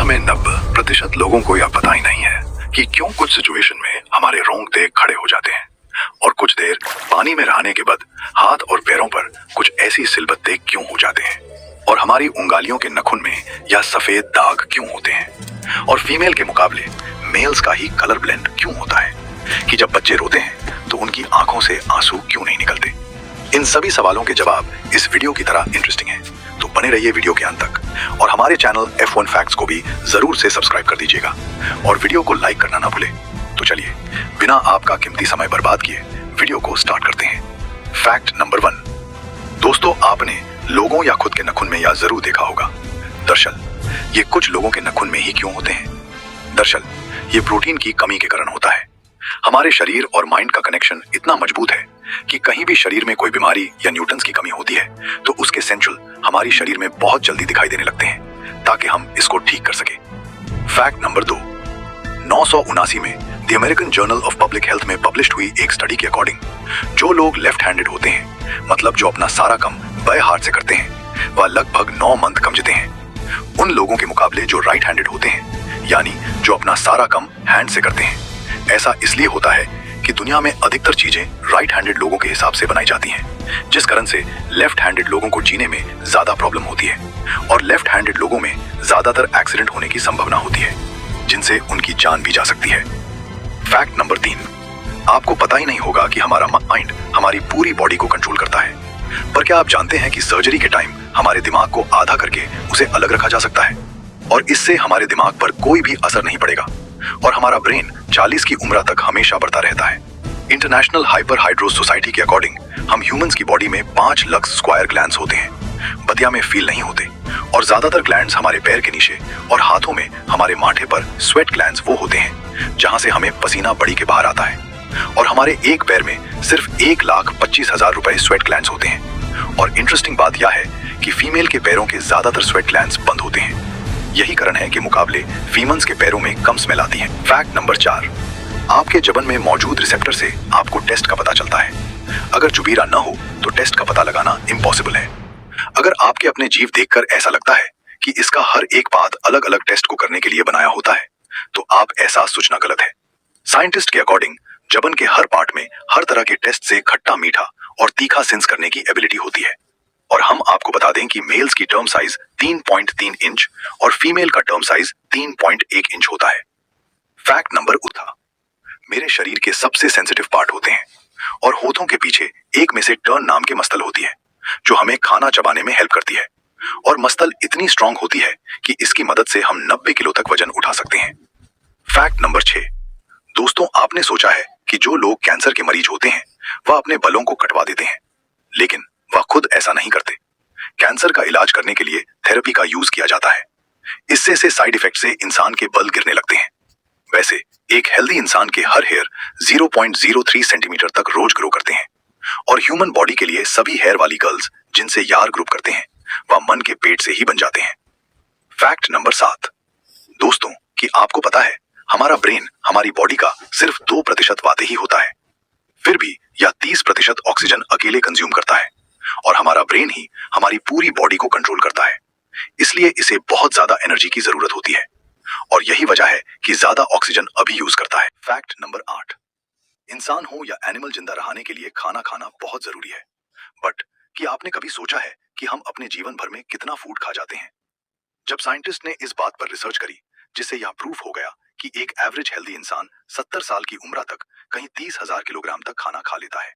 में 90% लोगों को यह पता ही नहीं है कि क्यों कुछ सिचुएशन में हमारे रोंगटे खड़े हो जाते हैं और कुछ देर पानी में रहने के बाद हाथ और पैरों पर कुछ ऐसी सिलबत्ते क्यों हो जाते हैं और हमारी उंगलियों के नखुन में यह सफेद दाग क्यों होते हैं और फीमेल के मुकाबले मेल्स का ही कलर ब्लेंड क्यों होता है कि जब बच्चे रोते हैं तो उनकी आंखों से आंसू क्यों नहीं निकलते। इन सभी सवालों के जवाब इस वीडियो की तरह इंटरेस्टिंग है, तो बने रहिए वीडियो के अंत तक और हमारे चैनल F1 फैक्ट्स को भी जरूर से सब्सक्राइब कर दीजिएगा और वीडियो को लाइक करना ना भूले। तो चलिए बिना आपका कीमती समय बर्बाद किए वीडियो को स्टार्ट करते हैं। Fact number 1। दोस्तों, आपने लोगों या खुद के नखुन में यह जरूर देखा होगा। दरअसल ये कुछ लोगों के नखुन में ही क्यों होते हैं? दरअसल ये प्रोटीन की कमी के कारण होता है। हमारे शरीर और माइंड का कनेक्शन इतना मजबूत है कि कहीं भी शरीर में कोई बीमारी या न्यूट्रंस की कमी होती है तो उसके सेंट्रल हमारी शरीर में बहुत जल्दी दिखाई देने लगते हैं ताकि हम इसको ठीक कर सके। Fact number 2। 979 में the American journal of public health में पब्लिश हुई एक स्टडी के अकॉर्डिंग जो लोग लेफ्ट हैंडेड होते हैं, मतलब जो अपना सारा काम बाएं हाथ से करते हैं, वह लगभग 9 मंथ कमजते हैं उन लोगों के मुकाबले जो राइट हैंडेड होते हैं, यानी जो अपना सारा काम हैंड से करते हैं। ऐसा इसलिए होता है कि दुनिया में अधिकतर चीजें राइट हैंडेड लोगों के हिसाब से बनाई जाती हैं, जिस कारण से लेफ्ट हैंडेड लोगों को जीने में ज्यादा प्रॉब्लम होती है और लेफ्ट हैंडेड लोगों में ज्यादातर एक्सीडेंट होने की संभावना होती है, जिनसे उनकी जान भी जा सकती है। Fact number 3। आपको पता ही नहीं होगा कि हमारा माइंड हमारी पूरी बॉडी को कंट्रोल करता है, पर क्या आप जानते हैं कि सर्जरी के टाइम हमारे दिमाग को आधा करके उसे अलग रखा जा सकता है और इससे हमारे दिमाग पर कोई भी असर नहीं पड़ेगा और हमारा ब्रेन 40 की उम्र तक हमेशा बढ़ता रहता है। इंटरनेशनल हाइपरहाइड्रोस सोसाइटी के अकॉर्डिंग हम ह्यूमंस की बॉडी में 5 लाख स्क्वायर ग्लैंड्स होते हैं। बदिया में फील नहीं होते और ज्यादातर ग्लैंड्स हमारे पैर के नीचे और हाथों में हमारे माथे पर स्वेट ग्लैंड्स वो होते हैं जहां से हमें पसीना बड़ी के बाहर आता है और हमारे एक पैर में सिर्फ 1,25,000 रुपए स्वेट ग्लैंड्स होते हैं। और इंटरेस्टिंग बात यह है कि फीमेल के पैरों के ज्यादातर स्वेट ग्लैंड्स बंद होते हैं। यही कारण है कि मुकाबले फीमेल्स के पैरों में कम स्मेल आती है। Fact number 4। आपके जबन में मौजूद रिसेप्टर से आपको टेस्ट का पता चलता है। अगर जुबीरा न हो तो टेस्ट का पता लगाना इम्पॉसिबल है। अगर आपके अपने जीव देखकर ऐसा लगता है कि इसका हर एक पार्ट अलग अलग टेस्ट को करने के लिए बनाया होता है तो आप ऐसा सोचना गलत है। साइंटिस्ट के अकॉर्डिंग जबन के हर पार्ट में हर तरह के टेस्ट से खट्टा, मीठा और तीखा सेंस करने की एबिलिटी होती है। और हम आपको बता दें कि मेल्स की टर्म साइज 3.3 इंच और फीमेल का टर्म साइज 3.1 इंच होता है। फैक्ट नंबर उठा। मेरे शरीर के सबसे सेंसिटिव पार्ट होते हैं और होठों के पीछे एक में से टर्न नाम की मस्तल होती है जो हमें खाना चबाने में हेल्प करती है और मस्तल इतनी स्ट्रांग होती है कि इसकी मदद से हम 90 किलो तक वजन उठा सकते हैं। Fact number 6। दोस्तों, आपने सोचा है कि जो लोग कैंसर के मरीज होते हैं वह अपने बलों को कटवा देते हैं, लेकिन वह खुद ऐसा नहीं करते। कैंसर का इलाज करने के लिए थेरेपी का यूज किया जाता है। इससे से साइड इफेक्ट से इंसान के बल गिरने लगते हैं। वैसे एक हेल्दी इंसान के हर हेयर 0.03 सेंटीमीटर तक रोज ग्रो करते हैं और ह्यूमन बॉडी के लिए सभी हेयर वाली गर्ल्स जिनसे यार ग्रुप करते हैं वह मन के पेट से ही बन जाते हैं। Fact number 7। दोस्तों, कि आपको पता है हमारा ब्रेन हमारी बॉडी का सिर्फ 2% वाते ही होता है, फिर भी यह 30% ऑक्सीजन अकेले कंज्यूम करता है और हमारा ब्रेन ही हमारी पूरी बॉडी को कंट्रोल करता है। इसलिए इसे बहुत ज्यादा एनर्जी की जरूरत होती है और यही वजह है कि ज्यादा ऑक्सीजन अभी यूज करता है। Fact number 8। इंसान हो या एनिमल, जिंदा रहने के लिए खाना खाना बहुत जरूरी है, बट कि आपने कभी सोचा है कि हम अपने जीवन भर में कितना फूड खा जाते हैं? जब साइंटिस्ट ने इस बात पर रिसर्च करी जिससे यह प्रूफ हो गया कि एक एवरेज हेल्दी इंसान 70 साल की उम्र तक कहीं 30,000 किलोग्राम तक खाना खा लेता है।